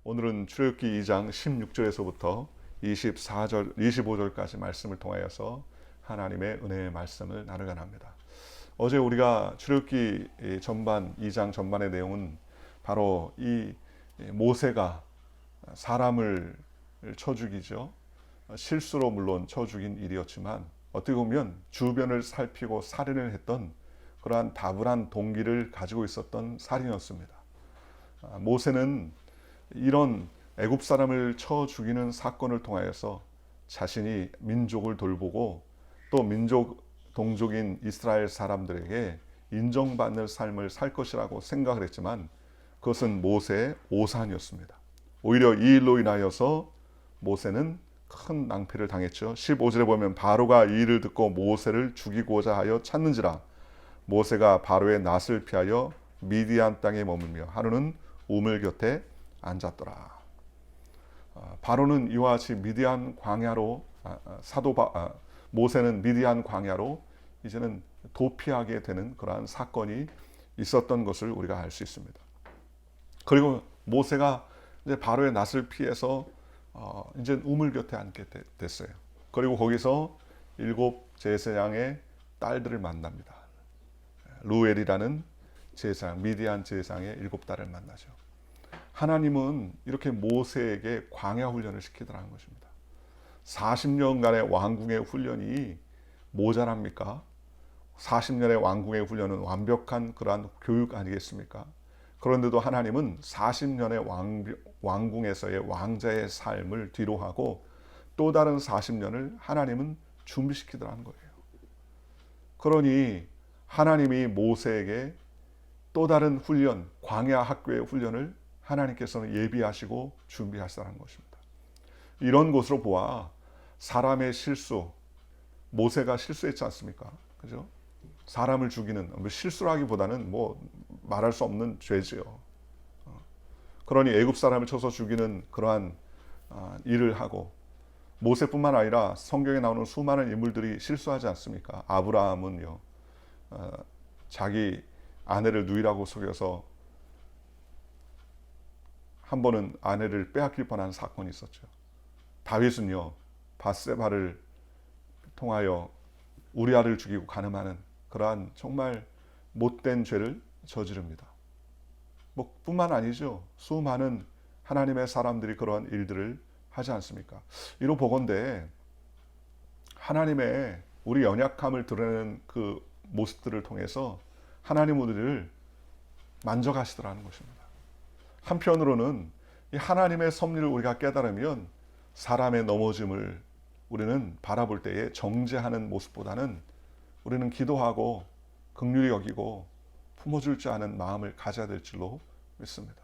오늘은 출애굽기 2장 16절에서부터 24절, 25절까지 말씀을 통하여서 하나님의 은혜의 말씀을 나누려 합니다. 어제 우리가 출애굽기 전반 2장 전반의 내용은 바로 이 모세가 사람을 쳐 죽이죠. 실수로 물론 쳐 죽인 일이었지만 어떻게 보면 주변을 살피고 살인을 했던 그러한 다분한 동기를 가지고 있었던 살인이었습니다. 모세는 이런 애굽 사람을 쳐 죽이는 사건을 통하여서 자신이 민족을 돌보고 또 민족 동족인 이스라엘 사람들에게 인정받는 삶을 살 것이라고 생각을 했지만 그것은 모세의 오산이었습니다. 오히려 이 일로 인하여서 모세는 큰 낭패를 당했죠. 15절에 보면 바로가 이 일을 듣고 모세를 죽이고자 하여 찾는지라 모세가 바로의 낯을 피하여 미디안 땅에 머물며 하루는 우물 곁에 앉았더라. 바로는 이와 같이 미디안 광야로 모세는 미디안 광야로 이제는 도피하게 되는 그러한 사건이 있었던 것을 우리가 알 수 있습니다. 그리고 모세가 이제 바로의 낯을 피해서 이제 우물 곁에 앉게 됐어요. 그리고 거기서 7 제사장의 딸들을 만납니다. 루엘이라는 제사장, 미디안 제사장의 7딸을 만나죠. 하나님은 이렇게 모세에게 광야 훈련을 시키더라는 것입니다. 40년간의 왕궁의 훈련이 모자랍니까? 40년의 왕궁의 훈련은 완벽한 그러한 교육 아니겠습니까? 그런데도 하나님은 40년의 왕궁에서의 왕자의 삶을 뒤로하고 또 다른 40년을 하나님은 준비시키더라는 거예요. 그러니 하나님이 모세에게 또 다른 훈련, 광야 학교의 훈련을 하나님께서는 예비하시고 준비하시라는 것입니다. 이런 것으로 보아 사람의 실수, 모세가 실수했지 않습니까? 그죠? 사람을 죽이는 실수라기보다는 말할 수 없는 죄지요. 그러니 애굽 사람을 쳐서 죽이는 그러한 일을 하고 모세뿐만 아니라 성경에 나오는 수많은 인물들이 실수하지 않습니까? 아브라함은요, 자기 아내를 누이라고 속여서 한 번은 아내를 빼앗길 뻔한 사건이 있었죠. 다윗은요, 밧세바를 통하여 우리아를 죽이고 간음하는 그러한 정말 못된 죄를 저지릅니다. 뿐만 아니죠. 수많은 하나님의 사람들이 그러한 일들을 하지 않습니까? 이로 보건대 하나님의 우리 연약함을 드러내는 그 모습들을 통해서 하나님 우리를 만져가시더라는 것입니다. 한편으로는 이 하나님의 섭리를 우리가 깨달으면 사람의 넘어짐을 우리는 바라볼 때에 정죄하는 모습보다는 우리는 기도하고 긍휼히 여기고 품어줄 줄 아는 마음을 가져야 될 줄로 믿습니다.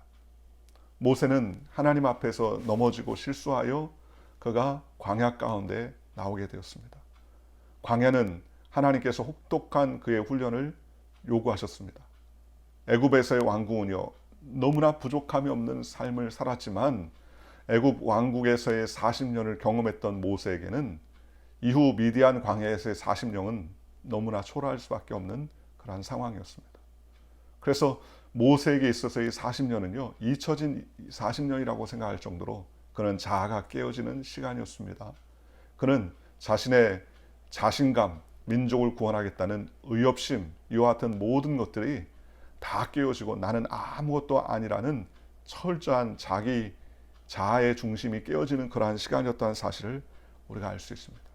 모세는 하나님 앞에서 넘어지고 실수하여 그가 광야 가운데 나오게 되었습니다. 광야는 하나님께서 혹독한 그의 훈련을 요구하셨습니다. 애굽에서의 왕궁은요, 너무나 부족함이 없는 삶을 살았지만 애굽 왕국에서의 40년을 경험했던 모세에게는 이후 미디안 광야에서의 40년은 너무나 초라할 수밖에 없는 그러한 상황이었습니다. 그래서 모세에게 있어서의 40년은요, 잊혀진 40년이라고 생각할 정도로 그는 자아가 깨어지는 시간이었습니다. 그는 자신의 자신감, 민족을 구원하겠다는 의협심, 이와 같은 모든 것들이 다 깨어지고 나는 아무것도 아니라는 철저한 자기 자아의 중심이 깨어지는 그러한 시간이었다는 사실을 우리가 알 수 있습니다.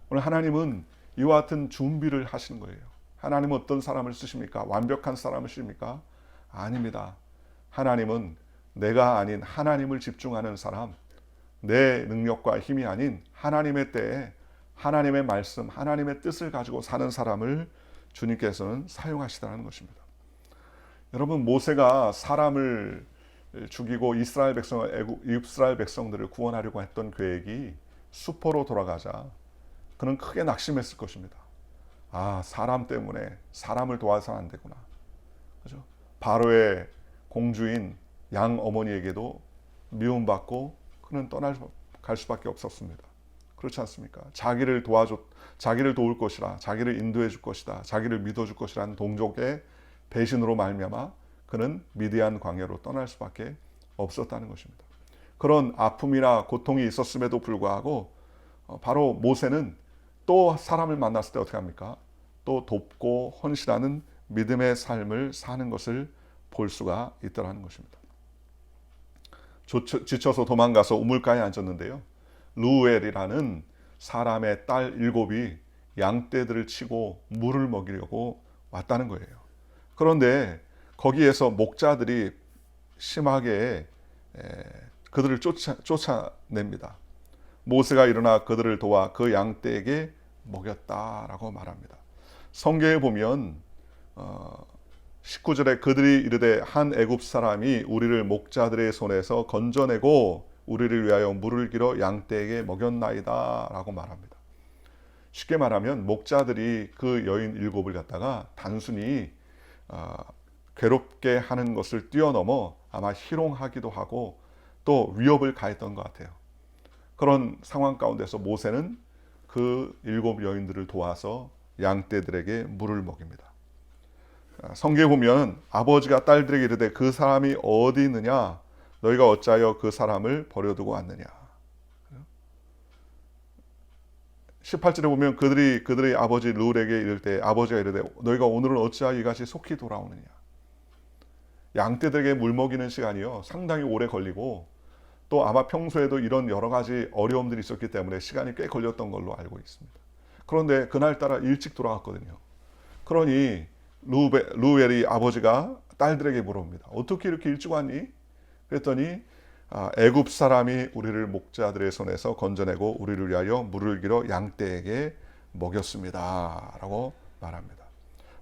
오늘 하나님은 이와 같은 준비를 하시는 거예요. 하나님은 어떤 사람을 쓰십니까? 완벽한 사람을 쓰십니까? 아닙니다. 하나님은 내가 아닌 하나님을 집중하는 사람, 내 능력과 힘이 아닌 하나님의 때에 하나님의 말씀, 하나님의 뜻을 가지고 사는 사람을 주님께서는 사용하시다는 것입니다. 여러분, 모세가 사람을 죽이고 이스라엘 백성들을 구원하려고 했던 계획이 수포로 돌아가자 그는 크게 낙심했을 것입니다. 사람 때문에 사람을 도와서는 안 되구나. 그죠? 바로의 공주인 양 어머니에게도 미움받고 그는 갈 수밖에 없었습니다. 그렇지 않습니까? 자기를 도울 것이라, 자기를 인도해 줄 것이다, 자기를 믿어줄 것이라는 동족의 배신으로 말미암아 그는 미디안 광야로 떠날 수밖에 없었다는 것입니다. 그런 아픔이나 고통이 있었음에도 불구하고 바로 모세는 또 사람을 만났을 때 어떻게 합니까? 또 돕고 헌신하는 믿음의 삶을 사는 것을 볼 수가 있더라는 것입니다. 지쳐서 도망가서 우물가에 앉았는데요. 루엘이라는 사람의 딸 7이 양떼들을 치고 물을 먹이려고 왔다는 거예요. 그런데 거기에서 목자들이 심하게 그들을 쫓아냅니다. 모세가 일어나 그들을 도와 그 양떼에게 먹였다라고 말합니다. 성경에 보면 19절에 그들이 이르되 한 애굽 사람이 우리를 목자들의 손에서 건져내고 우리를 위하여 물을 길어 양떼에게 먹였나이다 라고 말합니다. 쉽게 말하면 목자들이 그 여인 7을 갖다가 단순히 괴롭게 하는 것을 뛰어넘어 아마 희롱하기도 하고 또 위협을 가했던 것 같아요. 그런 상황 가운데서 모세는 그 7 여인들을 도와서 양떼들에게 물을 먹입니다. 성경에 보면 아버지가 딸들에게 이르되 그 사람이 어디 있느냐 너희가 어찌하여 그 사람을 버려두고 왔느냐. 18절에 보면 그들의 아버지 르울에게 이를 때 아버지가 이르되 너희가 오늘은 어찌하여 이같이 속히 돌아오느냐. 양떼들에게 물 먹이는 시간이요 상당히 오래 걸리고 또 아마 평소에도 이런 여러 가지 어려움들이 있었기 때문에 시간이 꽤 걸렸던 걸로 알고 있습니다. 그런데 그날따라 일찍 돌아갔거든요. 그러니 루엘이 아버지가 딸들에게 물어봅니다. 어떻게 이렇게 일찍 왔니? 그랬더니 애굽 사람이 우리를 목자들의 손에서 건져내고 우리를 위하여 물을 길어 양떼에게 먹였습니다 라고 말합니다.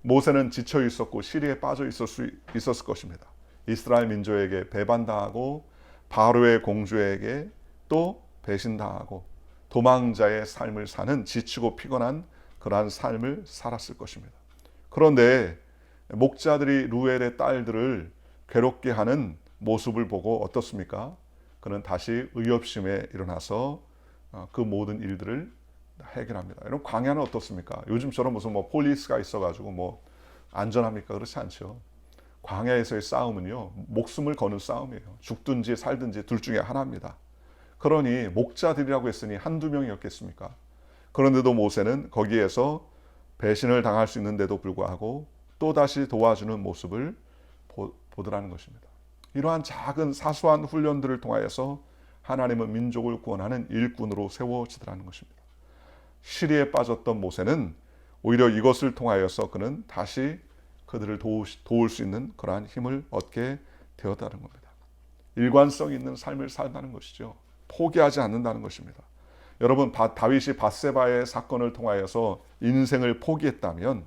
모세는 지쳐 있었고 시리에 빠져 있었을 것입니다. 이스라엘 민족에게 배반당하고 바로의 공주에게 또 배신당하고 도망자의 삶을 사는 지치고 피곤한 그러한 삶을 살았을 것입니다. 그런데 목자들이 루엘의 딸들을 괴롭게 하는 모습을 보고 어떻습니까? 그는 다시 의협심에 일어나서 그 모든 일들을 해결합니다. 여러분 광야는 어떻습니까? 요즘처럼 무슨 폴리스가 있어가지고 안전합니까? 그렇지 않죠. 광야에서의 싸움은요 목숨을 거는 싸움이에요. 죽든지 살든지 둘 중에 하나입니다. 그러니 목자들이라고 했으니 한두 명이었겠습니까? 그런데도 모세는 거기에서 배신을 당할 수 있는데도 불구하고 또다시 도와주는 모습을 보더라는 것입니다. 이러한 작은 사소한 훈련들을 통하여서 하나님은 민족을 구원하는 일꾼으로 세워지더라는 것입니다. 시리에 빠졌던 모세는 오히려 이것을 통하여서 그는 다시 그들을 도울 수 있는 그러한 힘을 얻게 되었다는 겁니다. 일관성 있는 삶을 산다는 것이죠. 포기하지 않는다는 것입니다. 여러분 다윗이 밧세바의 사건을 통하여서 인생을 포기했다면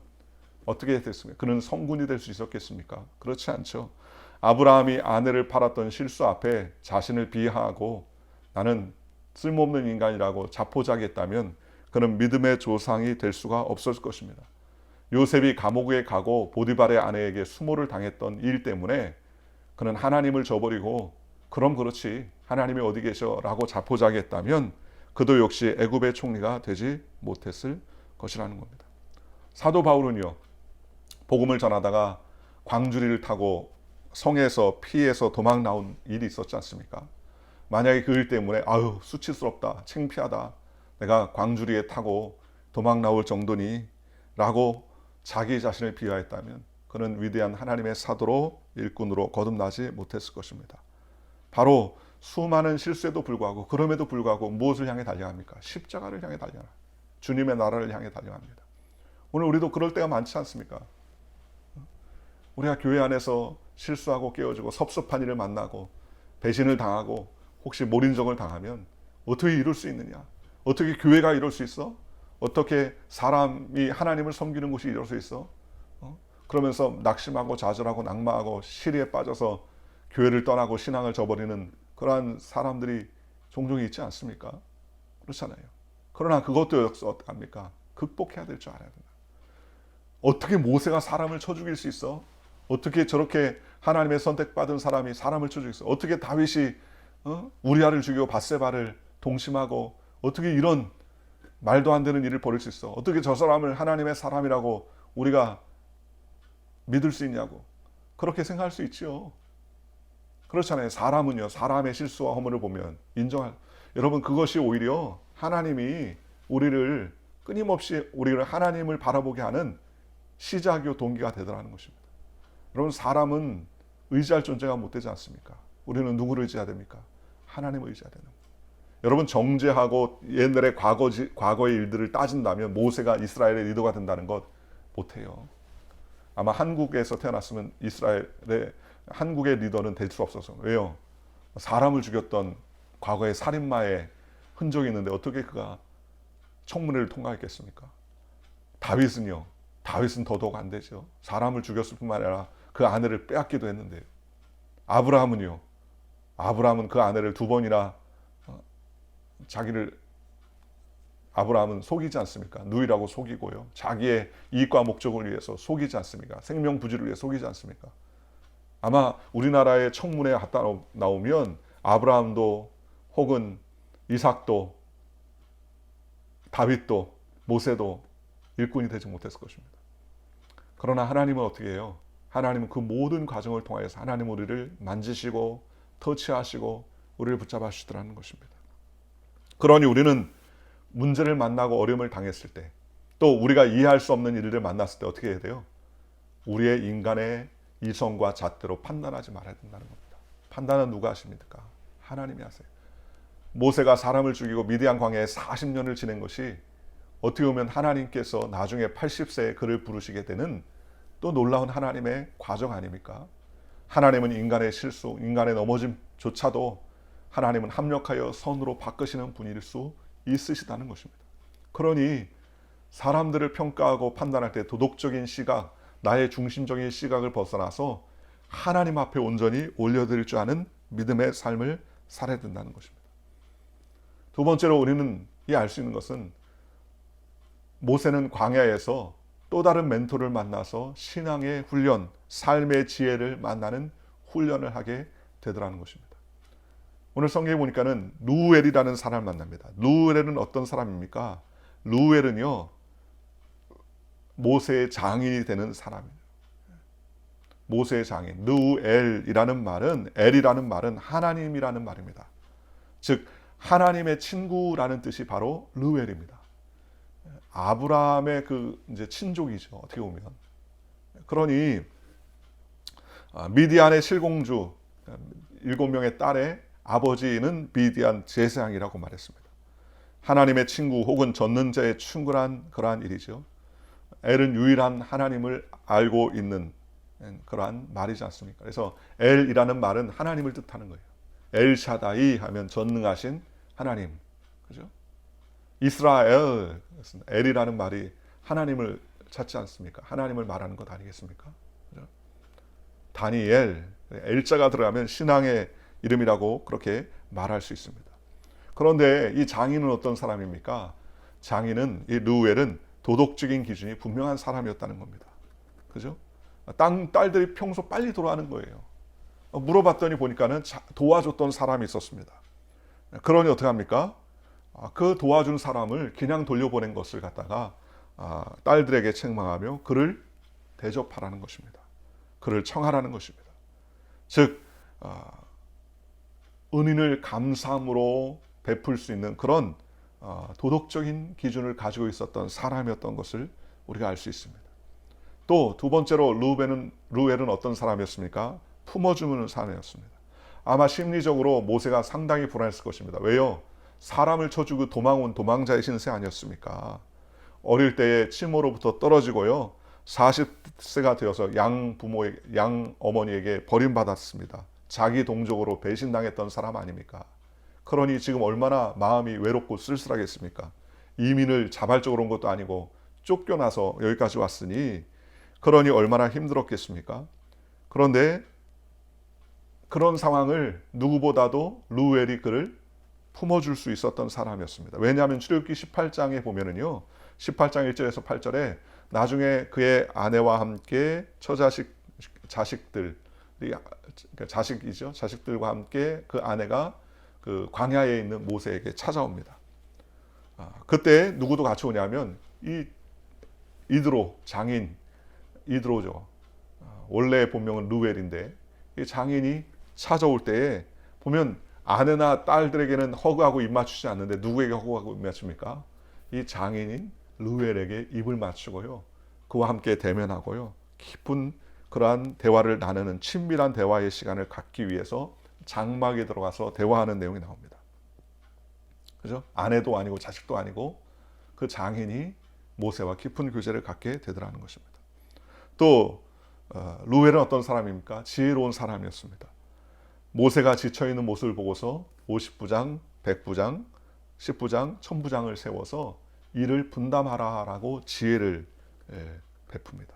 어떻게 됐습니까? 그는 성군이 될 수 있었겠습니까? 그렇지 않죠. 아브라함이 아내를 팔았던 실수 앞에 자신을 비하하고 나는 쓸모없는 인간이라고 자포자기했다면 그는 믿음의 조상이 될 수가 없었을 것입니다. 요셉이 감옥에 가고 보디발의 아내에게 수모를 당했던 일 때문에 그는 하나님을 저버리고 그럼 그렇지 하나님이 어디 계셔라고 자포자기했다면 그도 역시 애굽의 총리가 되지 못했을 것이라는 겁니다. 사도 바울은요 복음을 전하다가 광주리를 타고 성에서 피해서 도망 나온 일이 있었지 않습니까? 만약에 그 일 때문에 아유 수치스럽다 창피하다 내가 광주리에 타고 도망 나올 정도니 라고 자기 자신을 비하했다면 그는 위대한 하나님의 사도로 일꾼으로 거듭나지 못했을 것입니다. 바로 수많은 실수에도 불구하고 그럼에도 불구하고 무엇을 향해 달려갑니까? 십자가를 향해 달려가 주님의 나라를 향해 달려갑니다. 오늘 우리도 그럴 때가 많지 않습니까? 우리가 교회 안에서 실수하고 깨어지고 섭섭한 일을 만나고 배신을 당하고 혹시 몰인정을 당하면 어떻게 이룰 수 있느냐? 어떻게 교회가 이룰 수 있어? 어떻게 사람이 하나님을 섬기는 곳이 이룰 수 있어? 그러면서 낙심하고 좌절하고 낙마하고 시리에 빠져서 교회를 떠나고 신앙을 저버리는 그러한 사람들이 종종 있지 않습니까? 그렇잖아요. 그러나 그것도 어떡합니까? 극복해야 될 줄 알아야 된다. 어떻게 모세가 사람을 쳐 죽일 수 있어? 어떻게 저렇게 하나님의 선택받은 사람이 사람을 쳐 죽일 수 있어? 어떻게 다윗이 우리아를 죽이고 밧세바를 동심하고 어떻게 이런 말도 안 되는 일을 벌일 수 있어? 어떻게 저 사람을 하나님의 사람이라고 우리가 믿을 수 있냐고 그렇게 생각할 수 있지요. 그렇잖아요. 사람은요, 사람의 실수와 허물을 보면 인정할. 여러분, 그것이 오히려 하나님이 우리를 끊임없이 우리를 하나님을 바라보게 하는 시작이요 동기가 되더라는 것입니다. 여러분, 사람은 의지할 존재가 못 되지 않습니까? 우리는 누구를 의지해야 됩니까? 하나님을 의지해야 되는 거예요. 여러분, 정죄하고 옛날의 과거의 일들을 따진다면 모세가 이스라엘의 리더가 된다는 것 못해요. 아마 한국에서 태어났으면 한국의 리더는 될 수 없어서. 왜요? 사람을 죽였던 과거의 살인마의 흔적이 있는데 어떻게 그가 청문회를 통과했겠습니까? 다윗은요. 다윗은 더더욱 안 되죠. 사람을 죽였을 뿐만 아니라 그 아내를 빼앗기도 했는데요. 아브라함은요. 아브라함은 그 아내를 2번이나 아브라함은 속이지 않습니까? 누이라고 속이고요. 자기의 이익과 목적을 위해서 속이지 않습니까? 생명 부지를 위해 속이지 않습니까? 아마 우리나라의 청문회에 갔다 나오면 아브라함도 혹은 이삭도 다윗도 모세도 일꾼이 되지 못했을 것입니다. 그러나 하나님은 어떻게 해요? 하나님은 그 모든 과정을 통해서 하나님 우리를 만지시고 터치하시고 우리를 붙잡아 주시더라는 것입니다. 그러니 우리는 문제를 만나고 어려움을 당했을 때, 또 우리가 이해할 수 없는 일을 만났을 때 어떻게 해야 돼요? 우리의 인간의 이성과 잣대로 판단하지 말아야 된다는 겁니다. 판단은 누가 하십니까? 하나님이 하세요. 모세가 사람을 죽이고 미디안 광야에 40년을 지낸 것이 어떻게 보면 하나님께서 나중에 80세에 그를 부르시게 되는 또 놀라운 하나님의 과정 아닙니까? 하나님은 인간의 실수, 인간의 넘어짐조차도 하나님은 합력하여 선으로 바꾸시는 분일 수 있으시다는 것입니다. 그러니 사람들을 평가하고 판단할 때 도덕적인 시각, 나의 중심적인 시각을 벗어나서 하나님 앞에 온전히 올려드릴 줄 아는 믿음의 삶을 살아야 된다는 것입니다. 두 번째로 우리는 알 수 있는 것은 모세는 광야에서 또 다른 멘토를 만나서 신앙의 훈련, 삶의 지혜를 만나는 훈련을 하게 되더라는 것입니다. 오늘 성경에 보니까는 루엘이라는 사람을 만납니다. 루엘은 어떤 사람입니까? 루엘은요, 모세의 장인이 되는 사람이에요. 모세의 장인. 루엘이라는 말은, 엘이라는 말은 하나님이라는 말입니다. 즉 하나님의 친구라는 뜻이 바로 루엘입니다. 아브라함의 이제 친족이죠. 어떻게 보면. 그러니 미디안의 실공주 7명의 딸의 아버지는 미디안 제사장이라고 말했습니다. 하나님의 친구 혹은 젖는 자의 충분한 그러한 일이죠. 엘은 유일한 하나님을 알고 있는 그러한 말이지 않습니까? 그래서 엘이라는 말은 하나님을 뜻하는 거예요. 엘샤다이 하면 전능하신 하나님, 그죠? 이스라엘, 엘이라는 말이 하나님을 찾지 않습니까? 하나님을 말하는 것 아니겠습니까? 그죠? 다니엘, 엘자가 들어가면 신앙의 이름이라고 그렇게 말할 수 있습니다. 그런데 이 장인은 어떤 사람입니까? 장인은, 이 루엘은 도덕적인 기준이 분명한 사람이었다는 겁니다. 그죠? 딸들이 평소 빨리 돌아가는 거예요. 물어봤더니 보니까는 도와줬던 사람이 있었습니다. 그러니 어떻게 합니까? 그 도와준 사람을 그냥 돌려보낸 것을 갖다가 딸들에게 책망하며 그를 대접하라는 것입니다. 그를 청하라는 것입니다. 즉 은인을 감사함으로 베풀 수 있는 그런 도덕적인 기준을 가지고 있었던 사람이었던 것을 우리가 알 수 있습니다. 또 두 번째로 루엘은 어떤 사람이었습니까? 품어주는 사람이었습니다. 아마 심리적으로 모세가 상당히 불안했을 것입니다. 왜요? 사람을 쳐주고 도망온 도망자의 신세 아니었습니까? 어릴 때에 친모로부터 떨어지고요. 40세가 되어서 양 어머니에게 버림받았습니다. 자기 동족으로 배신당했던 사람 아닙니까? 그러니 지금 얼마나 마음이 외롭고 쓸쓸하겠습니까? 이민을 자발적으로 온 것도 아니고 쫓겨나서 여기까지 왔으니 그러니 얼마나 힘들었겠습니까? 그런데 그런 상황을 누구보다도 루엘이 그를 품어줄 수 있었던 사람이었습니다. 왜냐하면 출애굽기 18장에 보면은요, 18장 1절에서 8절에 나중에 그의 아내와 함께 자식들과 함께 그 아내가 그 광야에 있는 모세에게 찾아옵니다. 그때 누구도 같이 오냐면 이드로 장인 이드로죠. 원래 본명은 루엘인데 이 장인이 찾아올 때에 보면 아내나 딸들에게는 허그하고 입 맞추지 않는데 누구에게 허그하고 입 맞춥니까? 이 장인인 르웰에게 입을 맞추고요. 그와 함께 대면하고요. 깊은 그러한 대화를 나누는 친밀한 대화의 시간을 갖기 위해서 장막에 들어가서 대화하는 내용이 나옵니다. 그죠? 아내도 아니고 자식도 아니고 그 장인이 모세와 깊은 교제를 갖게 되더라는 것입니다. 또 르웰은 어떤 사람입니까? 지혜로운 사람이었습니다. 모세가 지쳐있는 모습을 보고서 50부장, 100부장, 10부장, 1000부장을 세워서 이를 분담하라라고 지혜를 베풉니다.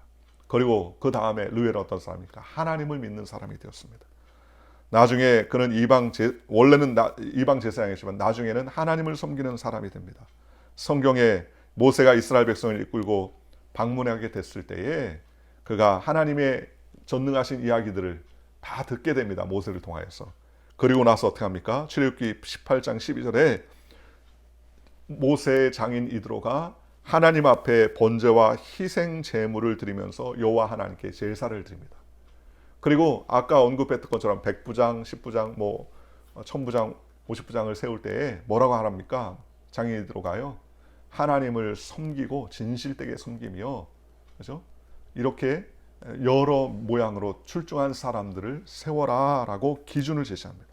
그리고 그 다음에 르웰은 어떤 사람입니까? 하나님을 믿는 사람이 되었습니다. 나중에 그는 원래는 이방 제사장이지만 나중에는 하나님을 섬기는 사람이 됩니다. 성경에 모세가 이스라엘 백성을 이끌고 방문하게 됐을 때에 그가 하나님의 전능하신 이야기들을 다 듣게 됩니다. 모세를 통하여서. 그리고 나서 어떻게 합니까? 출애굽기 18장 12절에 모세의 장인 이드로가 하나님 앞에 번제와 희생 제물을 드리면서 여호와 하나님께 제사를 드립니다. 그리고 아까 언급했던 것처럼 100부장, 10부장, 1000부장, 50부장을 세울 때에 뭐라고 하랍니까? 장인 이드로가요. 하나님을 섬기고 진실되게 섬기며, 그죠? 이렇게 여러 모양으로 출중한 사람들을 세워라라고 기준을 제시합니다.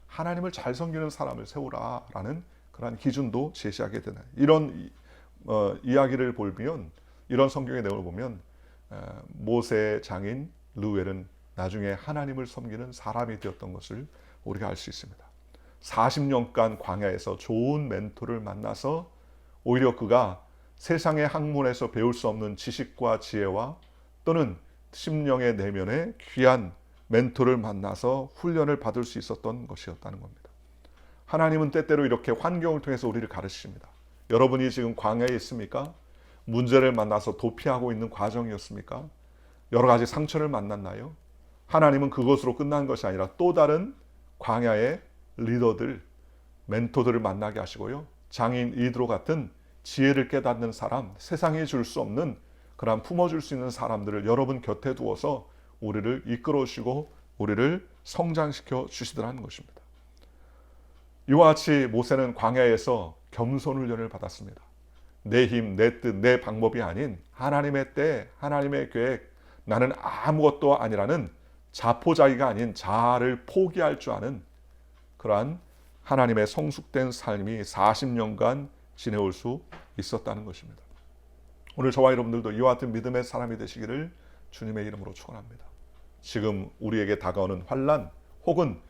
하나님을 잘 섬기는 사람을 세우라라는 그러한 기준도 제시하게 되는 이런 이야기를 보면, 이런 성경의 내용을 보면 모세의 장인 르웰은 나중에 하나님을 섬기는 사람이 되었던 것을 우리가 알 수 있습니다. 40년간 광야에서 좋은 멘토를 만나서 오히려 그가 세상의 학문에서 배울 수 없는 지식과 지혜와 또는 심령의 내면에 귀한 멘토를 만나서 훈련을 받을 수 있었던 것이었다는 겁니다. 하나님은 때때로 이렇게 환경을 통해서 우리를 가르치십니다. 여러분이 지금 광야에 있습니까? 문제를 만나서 도피하고 있는 과정이었습니까? 여러 가지 상처를 만났나요? 하나님은 그것으로 끝난 것이 아니라 또 다른 광야의 리더들, 멘토들을 만나게 하시고요. 장인 이드로 같은 지혜를 깨닫는 사람, 세상에 줄 수 없는 그런 품어줄 수 있는 사람들을 여러분 곁에 두어서 우리를 이끌어주시고 우리를 성장시켜 주시더라는 것입니다. 이와 같이 모세는 광야에서 겸손 훈련을 받았습니다. 내 힘, 내 뜻, 내 방법이 아닌 하나님의 때, 하나님의 계획, 나는 아무것도 아니라는 자포자기가 아닌 자아를 포기할 줄 아는 그러한 하나님의 성숙된 삶이 40년간 지내올 수 있었다는 것입니다. 오늘 저와 여러분들도 이와 같은 믿음의 사람이 되시기를 주님의 이름으로 축원합니다. 지금 우리에게 다가오는 환난 혹은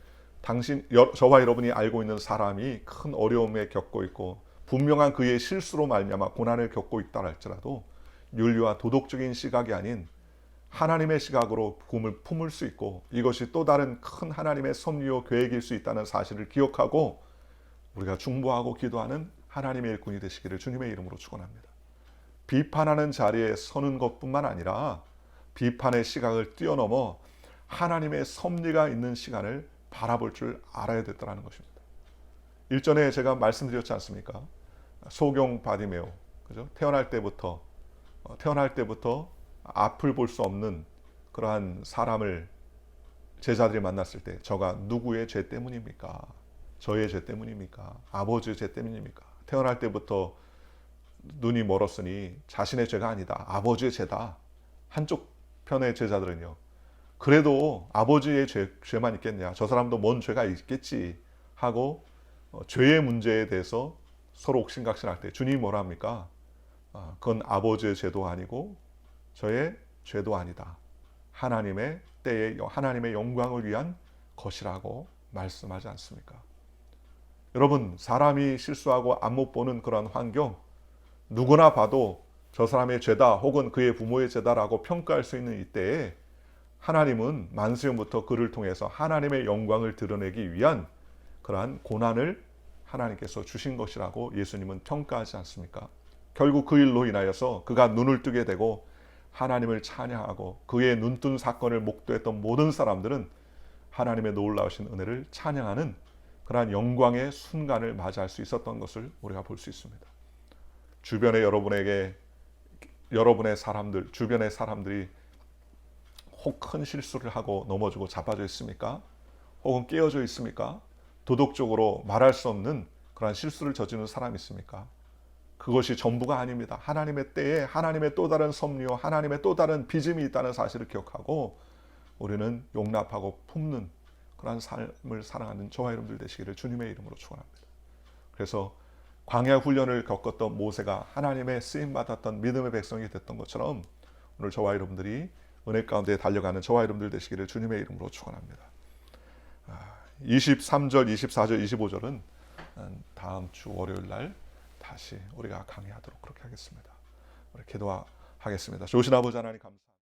저와 여러분이 알고 있는 사람이 큰 어려움에 겪고 있고 분명한 그의 실수로 말미암아 고난을 겪고 있다 할지라도 윤리와 도덕적인 시각이 아닌 하나님의 시각으로 복음을 품을 수 있고 이것이 또 다른 큰 하나님의 섭리요 계획일 수 있다는 사실을 기억하고 우리가 중보하고 기도하는 하나님의 일꾼이 되시기를 주님의 이름으로 축원합니다. 비판하는 자리에 서는 것뿐만 아니라 비판의 시각을 뛰어넘어 하나님의 섭리가 있는 시간을 바라볼 줄 알아야 됐다는 것입니다. 일전에 제가 말씀드렸지 않습니까? 소경 바디메오, 그죠? 태어날 때부터 앞을 볼 수 없는 그러한 사람을 제자들이 만났을 때 저가 누구의 죄 때문입니까? 저의 죄 때문입니까? 아버지의 죄 때문입니까? 태어날 때부터 눈이 멀었으니 자신의 죄가 아니다. 아버지의 죄다. 한쪽 편의 제자들은요. 그래도 아버지의 죄만 있겠냐. 저 사람도 뭔 죄가 있겠지 하고 죄의 문제에 대해서 서로 옥신각신할 때 주님이 뭐라 합니까? 그건 아버지의 죄도 아니고 저의 죄도 아니다. 하나님의 때에 하나님의 영광을 위한 것이라고 말씀하지 않습니까? 여러분, 사람이 실수하고 안못 보는 그런 환경, 누구나 봐도 저 사람의 죄다 혹은 그의 부모의 죄다라고 평가할 수 있는 이때에 하나님은 만세전부터 그를 통해서 하나님의 영광을 드러내기 위한 그러한 고난을 하나님께서 주신 것이라고 예수님은 평가하지 않습니까? 결국 그 일로 인하여서 그가 눈을 뜨게 되고 하나님을 찬양하고 그의 눈뜬 사건을 목도했던 모든 사람들은 하나님의 놀라우신 은혜를 찬양하는 그러한 영광의 순간을 맞이할 수 있었던 것을 우리가 볼 수 있습니다. 주변에 주변의 사람들이 혹 큰 실수를 하고 넘어지고 자빠져 있습니까? 혹은 깨어져 있습니까? 도덕적으로 말할 수 없는 그러한 실수를 저지르는 사람이 있습니까? 그것이 전부가 아닙니다. 하나님의 때에 하나님의 또 다른 섭리와 하나님의 또 다른 빚음이 있다는 사실을 기억하고 우리는 용납하고 품는 그러한 삶을 살아가는 저와 여러분들 되시기를 주님의 이름으로 축원합니다. 그래서 광야 훈련을 겪었던 모세가 하나님의 쓰임 받았던 믿음의 백성이 됐던 것처럼 오늘 저와 여러분들이 은혜 가운데 달려가는 저와 여러분들 되시기를 주님의 이름으로 축원합니다. 23절, 24절, 25절은 다음 주 월요일 날 다시 우리가 강의하도록 그렇게 하겠습니다. 우리 기도하겠습니다. 좋으신 아버지 하나님 감사합니다.